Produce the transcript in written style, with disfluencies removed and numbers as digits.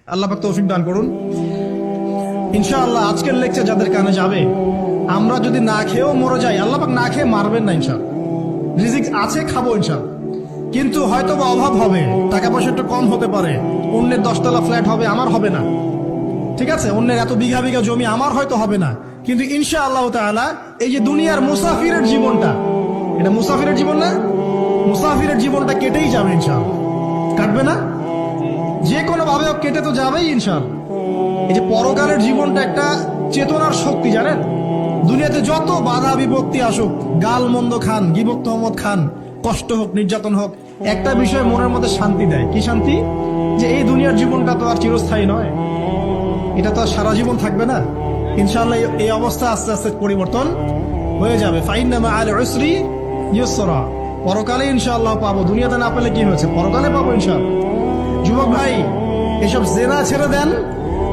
আল্লাহ পাক তৌফিক দান করুন। ইনশাআল্লাহ আজকের লেকচার যাদের কানে যাবে, আমরা যদি না খেয়েও মরে যাই, আল্লাহ পাক না খেয়ে মারবেন না ইনশাআল্লাহ। রিজিক আছে, খাবো ইনশাআল্লাহ। কিন্তু হয়তো বা অভাব হবে, টাকা পয়সা একটু কম হতে পারে, অন্যের 10 তলা ফ্ল্যাট হবে, আমার হবে না, ঠিক আছে, অন্যের এত বিঘা বিঘা জমি আমার হয়তো হবে না। কিন্তু ইনশাআল্লাহ তাআলা এই যে দুনিয়ার মুসাফিরের জীবনটা, এটা মুসাফিরের জীবন না? মুসাফিরের জীবনটা কেটেই যাবে ইনশাআল্লাহ। কাটবে না? যে কোনো ভাবে কেটে তো যাবেই ইনশাআল্লাহ। এই যে পরকালের জীবনটা একটা চেতনার শক্তি, জানেন? দুনিয়াতে যত বাধা বিপত্তি আসুক, গাল মন্দ খান, গিবত তহমত খান, কষ্ট হোক, নির্যাতন হোক, একটা বিষয় মনের মধ্যে শান্তি দেয়। কি শান্তি? যে এই দুনিয়ার জীবনটা তো আর চিরস্থায়ী নয়, এটা তো আর সারা জীবন থাকবে না। ইনশাআল্লাহ এই অবস্থা আস্তে আস্তে পরিবর্তন হয়ে যাবে। ফাইন্না মাআল উসরি ইউসরা, পরকালে ইনশাআল্লাহ পাবো। দুনিয়াতে না পেলে কি হয়েছে, পরকালে পাবো ইনশাআল্লাহ। যুবক ভাই, এসব জেনা ছেড়ে দেন,